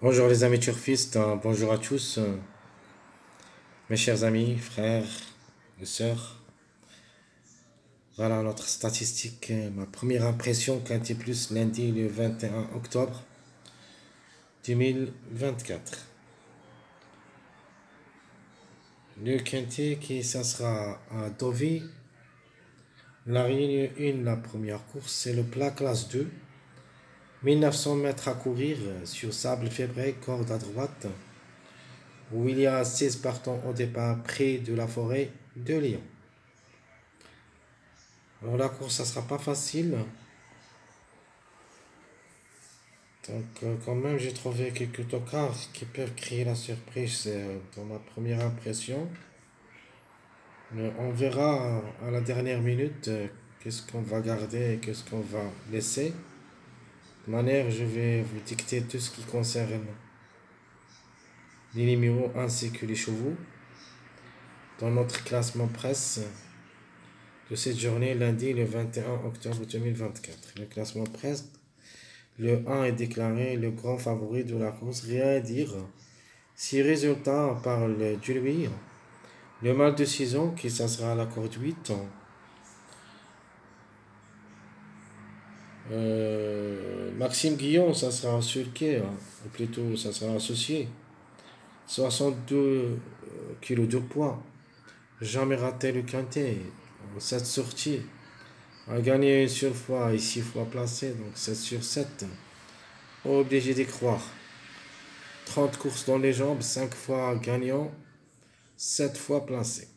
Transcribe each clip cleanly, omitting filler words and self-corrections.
Bonjour les amis turfistes, bonjour à tous, mes chers amis, frères et sœurs. Voilà notre statistique, ma première impression Quintet Plus lundi le 21 octobre 2024. Le Quintet ça sera à Deauville. La Réunion 1, la première course, c'est le plat classe 2. 1900 mètres à courir sur sable fébré, corde à droite, où il y a 16 partants au départ près de la forêt de Lyon. Alors la course, ça sera pas facile. Donc quand même, j'ai trouvé quelques tocards qui peuvent créer la surprise dans ma première impression. Mais on verra à la dernière minute qu'est-ce qu'on va garder et qu'est-ce qu'on va laisser. De manière, je vais vous dicter tout ce qui concerne les numéros ainsi que les chevaux dans notre classement presse de cette journée lundi le 21 octobre 2024. Le classement presse, le 1 est déclaré le grand favori de la course, rien à dire. Si résultat parle du lui, le mal de saison qui ça sera à la corde 8. Maxime Guillon, ça sera sulqué, ou plutôt ça sera associé. 62 kilos de poids. Jamais raté le quintet. 7 sorties. A gagné une seule fois et 6 fois placé, donc 7 sur 7. Obligé d'y croire. 30 courses dans les jambes, 5 fois gagnant, 7 fois placé.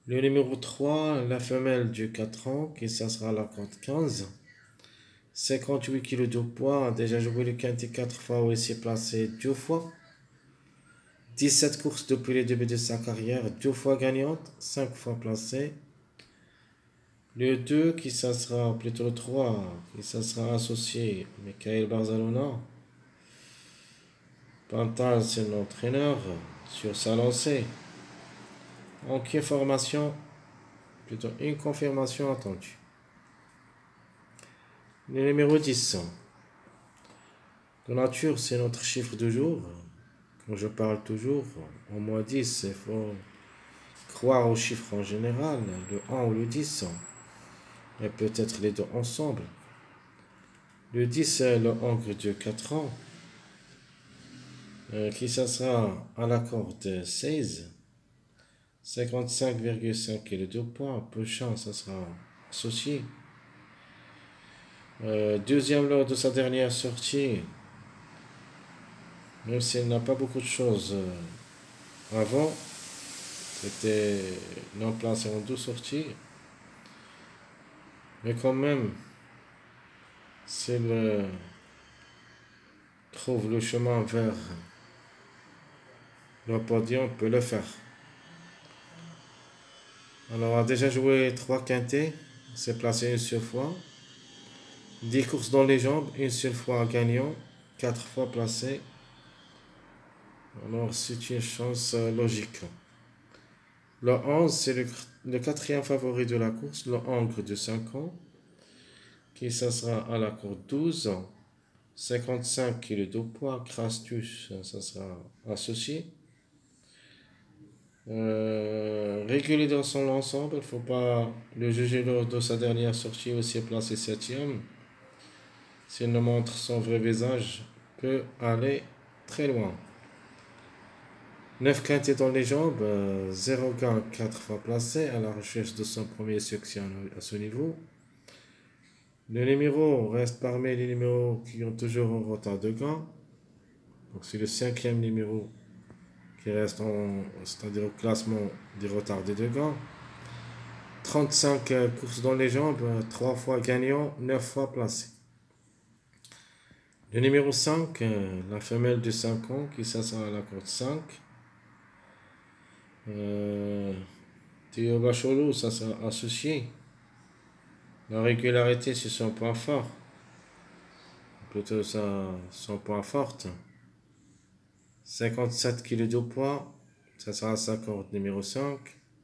Le numéro 3, la femelle du 4 ans, qui ça sera la corde 15. 58 kg de poids, a déjà joué le quintet 4 fois où il s'est placé 2 fois. 17 courses depuis le début de sa carrière, 2 fois gagnante, 5 fois placée. Le 2, qui ça sera, plutôt le 3, qui ça sera associé, Michael Barzalona. Pantal, c'est l'entraîneur sur sa lancée. En confirmation, plutôt une confirmation attendue. Le numéro 10. De nature, c'est notre chiffre de jour. Quand je parle toujours, au moins 10, il faut croire aux chiffres en général, le 1 ou le 10, et peut-être les deux ensemble. Le 10, c'est le Hongre de 4 ans, qui ça sera à la corde 16, 55,5 kg de poids, peu de chance, ça sera associé. Deuxième lors de sa dernière sortie, même s'il n'a pas beaucoup de choses avant, c'était non placé en 2 sorties, mais quand même, s'il trouve le chemin vers le podium, peut le faire. Alors, on a déjà joué 3 quintets, s'est placé une seule fois. 10 courses dans les jambes, une seule fois gagnant, 4 fois placé. Alors, c'est une chance logique. Le 11, c'est le quatrième favori de la course, le Hongre de 5 ans, qui ça sera à la corde 12, 55 kg de poids, Crastus, ça sera associé. Régulier dans son ensemble, il ne faut pas le juger lors de sa dernière sortie aussi placé 7e. S'il ne montre son vrai visage, peut aller très loin. 9 quintés dans les jambes, 0 gain, 4 fois placé, à la recherche de son premier succès à ce niveau. Le numéro reste parmi les numéros qui ont toujours un retard de gain. Donc c'est le 5e numéro qui reste c'est-à-dire au classement des retards des 2 gains. 35 courses dans les jambes, 3 fois gagnant, 9 fois placé. Le numéro 5, la femelle de 5 ans, qui s'assoit à la corde 5. Théo Bachelot, ça sera associé. La régularité, c'est son point fort. Plutôt son point fort. 57 kg de poids, ça sera sa corde numéro 5.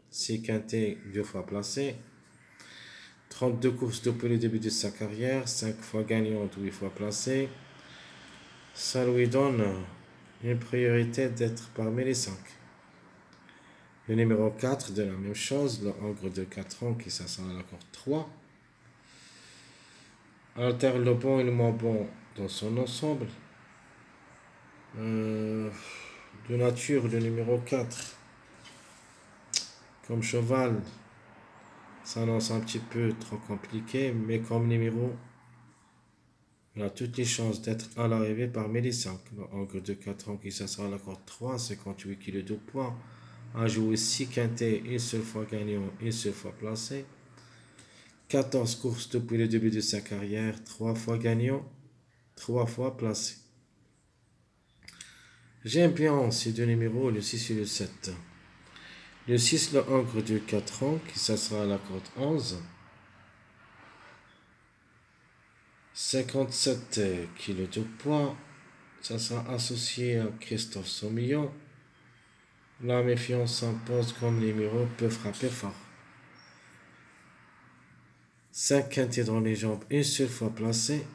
6 quintés, 2 fois placé. 32 courses depuis le début de sa carrière, 5 fois gagnante, 8 fois placée. Ça lui donne une priorité d'être parmi les 5. Le numéro 4 de la même chose, le Ogre de 4 ans qui s'assoit à la corde 3. Alterne le bon et le moins bon dans son ensemble. De nature, le numéro 4, comme cheval, ça annonce un petit peu trop compliqué, mais comme numéro, il a toutes les chances d'être à l'arrivée parmi les 5. Le Ogre de 4 ans qui s'assoit à la corde 3, 58 kg de poids, a joué 6 quintés, une seule fois gagnant, une seule fois placé. 14 courses depuis le début de sa carrière, 3 fois gagnant, 3 fois placé. J'aime bien ces deux numéros, le 6 et le 7. Le 6, le Ogre de 4 ans, qui s'assoit à la corde 11. 57 kg de poids, ça sera associé à Christophe Soumillon. La méfiance s'impose comme numéro peut frapper fort. 5 quintés dans les jambes, une seule fois placé.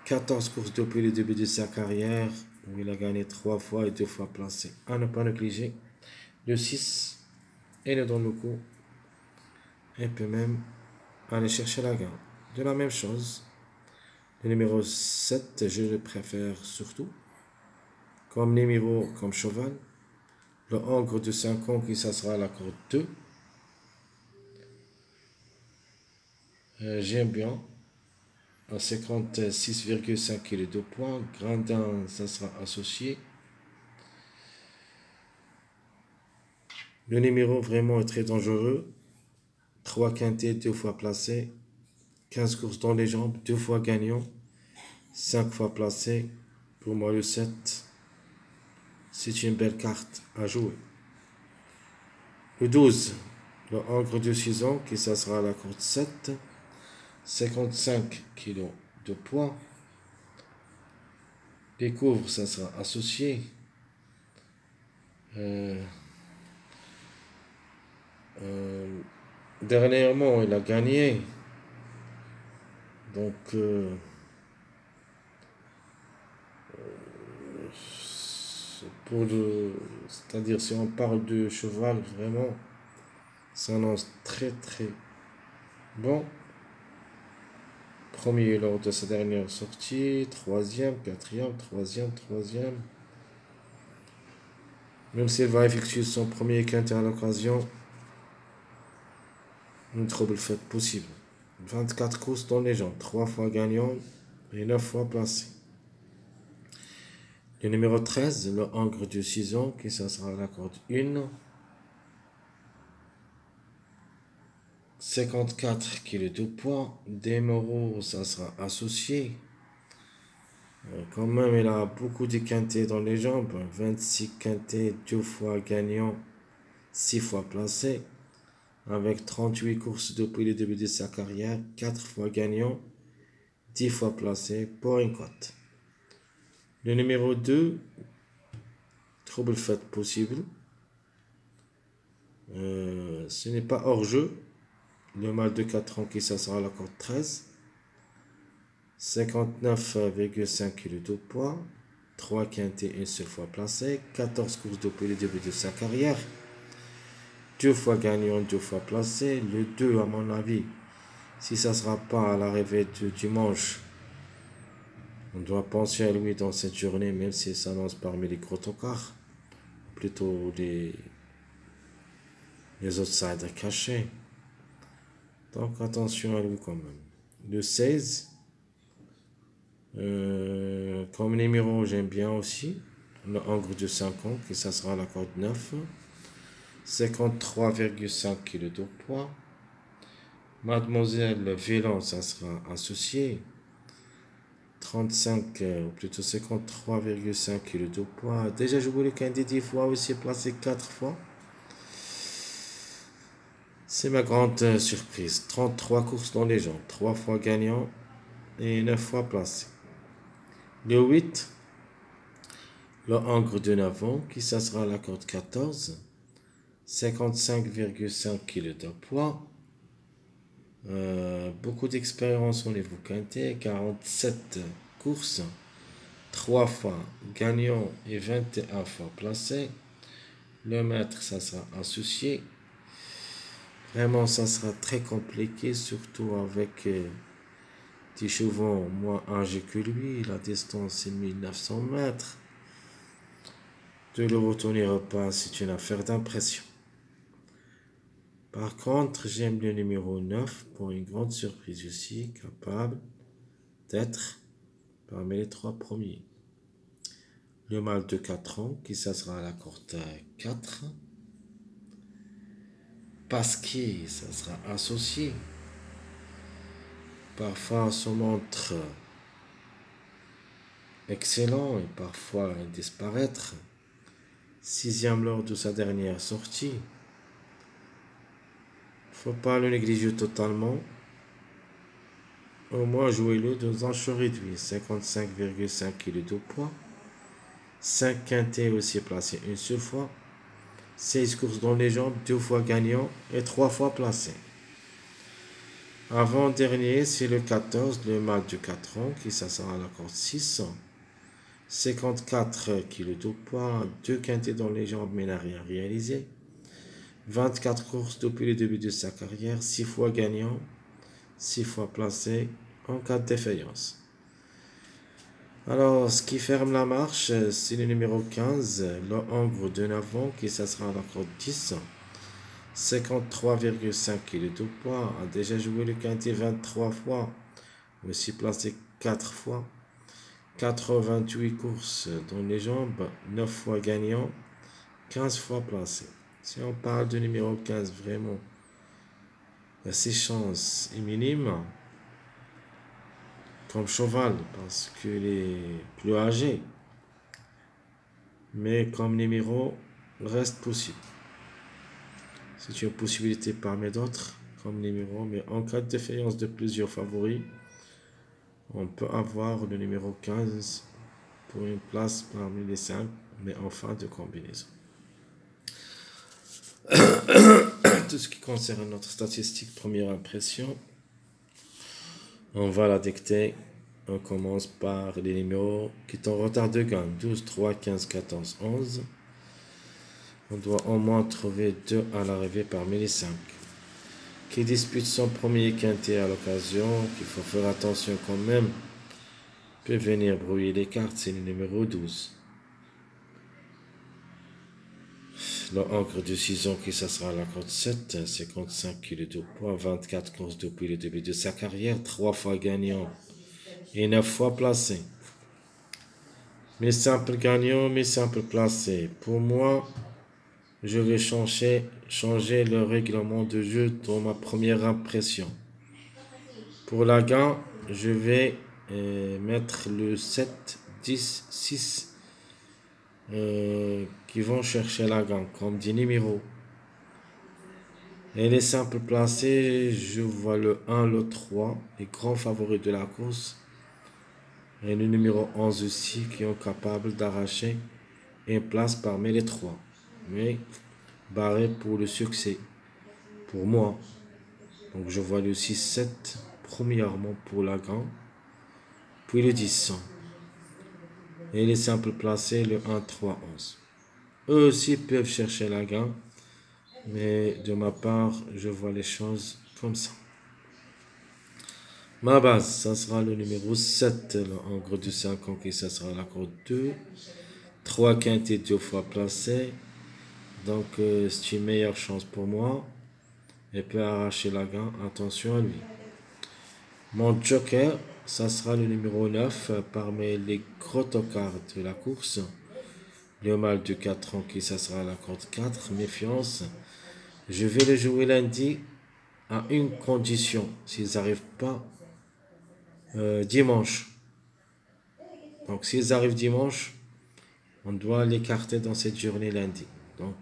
14 courses depuis le début de sa carrière, où il a gagné 3 fois et 2 fois placé. À ne pas négliger. Le 6 est le dans le coup. Et peut même aller chercher la gagne. De la même chose. Le numéro 7, je le préfère surtout. Comme numéro, comme cheval. Le Ogre de 5 ans qui s'assoit à la corde 2. J'aime bien. À 56,5 kg de poids. Grandin, ça sera associé. Le numéro vraiment est très dangereux. 3 quintés, 2 fois placé. 15 courses dans les jambes, 2 fois gagnant. 5 fois placé. Pour moi, le 7, c'est une belle carte à jouer. Le 12, le Ogre de 6 ans qui s'assoit à la corde 7. 55 kg de poids. Découvre, ça sera associé. Dernièrement, il a gagné. Donc, c'est-à-dire si on parle de cheval, vraiment, ça annonce très très bon. Premier lors de sa dernière sortie, troisième, quatrième, troisième. Même s'il va effectuer son premier quintet à l'occasion, une trouble faite possible. 24 courses dans les jambes, 3 fois gagnant et 9 fois placé. Le numéro 13, le Ogre de 6 ans, qui ça sera à la corde 1. 54 kg de poids. Desmoreaux, ça sera associé. Quand même, il a beaucoup de quintés dans les jambes. 26 quintés, 2 fois gagnant, 6 fois placé. Avec 38 courses depuis le début de sa carrière, 4 fois gagnant, 10 fois placé pour une cote. Le numéro 2, trouble fait possible. Ce n'est pas hors jeu. Le mâle de 4 ans qui s'assoit à la corde 13. 59,5 kg de poids. 3 quintés, une seule fois placé. 14 courses depuis le début de sa carrière. 2 fois gagnant, 2 fois placé. Le 2, à mon avis, si ça ne sera pas à l'arrivée du dimanche, on doit penser à lui dans cette journée, même s'il s'annonce parmi les gros tocards. Plutôt les outsiders cachés. Donc attention à lui quand même. Le 16, comme numéro, j'aime bien aussi. Le Ogre de 5 ans, qui ça sera à la corde 9. 53,5 kg de poids. Mademoiselle Vélan, ça sera associé. 35, ou plutôt 53,5 kg de poids. Déjà joué le quintet 10 fois, aussi placé 4 fois. C'est ma grande surprise. 33 courses dans les jambes, 3 fois gagnant et 9 fois placé. Le 8, le Ogre de 9 ans, qui ça sera à la corde 14. 55,5 kg de poids. Beaucoup d'expérience au niveau quintet, 47 courses. 3 fois gagnant et 21 fois placé. Le maître, ça sera associé. Vraiment, ça sera très compliqué, surtout avec des chevaux moins âgés que lui. La distance est 1900 mètres. De le retenir ou pas, c'est une affaire d'impression. Par contre, j'aime le numéro 9 pour une grande surprise aussi, capable d'être parmi les 3 premiers. Le mâle de 4 ans, qui ça sera à la corde 4. Pasquier, ça sera associé. Parfois, se montre excellent et parfois disparaître. 6e lors de sa dernière sortie. Faut pas le négliger totalement. Au moins, jouez-le dans un show réduit. 55,5 kg de poids. 5 quintés aussi placés une seule fois. 16 courses dans les jambes, 2 fois gagnant et 3 fois placé. Avant-dernier, c'est le 14, le mâle de 4 ans, qui s'assoit à la corde 600. 54 kg de poids, 2 quintés dans les jambes, mais n'a rien réalisé. 24 courses depuis le début de sa carrière, 6 fois gagnant, 6 fois placé en cas de défaillance. Alors, ce qui ferme la marche, c'est le numéro 15, le Hongre de 9 ans, qui s'assoit à la corde 10. 53,5 kg de poids, a déjà joué le quintet 23 fois, aussi placé 4 fois. 88 courses dans les jambes, 9 fois gagnant, 15 fois placé. Si on parle du numéro 15, vraiment, ses chances est minime comme cheval parce qu'il est plus âgé. Mais comme numéro, reste possible. C'est une possibilité parmi d'autres comme numéro, mais en cas de défaillance de plusieurs favoris, on peut avoir le numéro 15 pour une place parmi les 5, mais en fin de combinaison. Tout ce qui concerne notre statistique première impression, on va la dicter. On commence par les numéros qui sont en retard de gain. 12, 3, 15, 14, 11. On doit au moins trouver 2 à l'arrivée parmi les 5. Qui dispute son premier quintet à l'occasion, qu'il faut faire attention quand même, peut venir brouiller les cartes, c'est le numéro 12. Le Hongre de 6 ans qui ça sera à la corde 7, 55 kg de poids, 24 courses depuis le début de sa carrière, 3 fois gagnant et 9 fois placé. Mes simples gagnants, mes simples placés. Pour moi, je vais changer le règlement de jeu dans ma première impression. Pour la gain, je vais mettre le 7, 10, 6 qui vont chercher la gain comme des numéros. Et les simples placés, je vois le 1, le 3, les grands favoris de la course. Et le numéro 11 aussi, qui sont capables d'arracher une place parmi les 3. Mais barré pour le succès, pour moi. Donc je vois le 6, 7, premièrement pour la gain, puis le 10. Et les simples placés, le 1, 3, 11. Eux aussi peuvent chercher la gain, mais de ma part, je vois les choses comme ça. Ma base, ça sera le numéro 7, en gros de 5 ans, qui ça sera la corde 2. 3 quintés 2 fois placés. Donc, c'est une meilleure chance pour moi. Et peut arracher la gain, attention à lui. Mon joker, ça sera le numéro 9, parmi les gros tocards de la course. Le mâle de 4 ans, qui ça sera la corde 4, méfiance. Je vais le jouer lundi à une condition, s'ils n'arrivent pas dimanche. Donc s'ils arrivent dimanche, on doit l'écarter dans cette journée lundi. Donc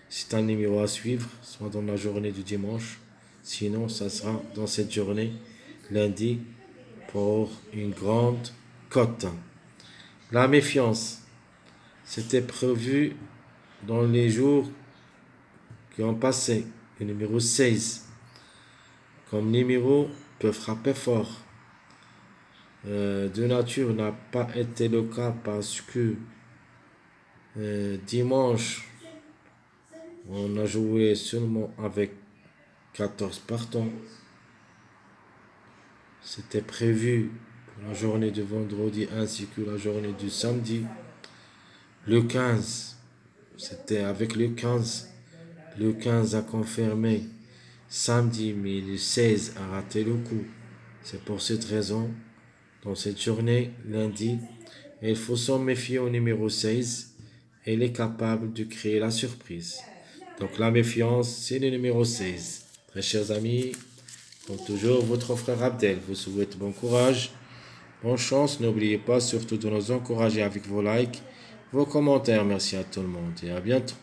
c'est un numéro à suivre, soit dans la journée du dimanche, sinon ça sera dans cette journée lundi pour une grande cote. La méfiance, c'était prévu dans les jours qui ont passé. Le numéro 16 comme numéro peut frapper fort. de nature n'a pas été le cas parce que dimanche, on a joué seulement avec 14 partants. C'était prévu pour la journée de vendredi ainsi que la journée du samedi. Le 15, c'était avec le 15. Le 15 a confirmé samedi, mais le 16 a raté le coup. C'est pour cette raison, dans cette journée, lundi, il faut s'en méfier au numéro 16. Elle est capable de créer la surprise. Donc la méfiance, c'est le numéro 16. Très chers amis, comme toujours, votre frère Abdel vous souhaite bon courage, bonne chance. N'oubliez pas surtout de nous encourager avec vos likes, vos commentaires. Merci à tout le monde et à bientôt.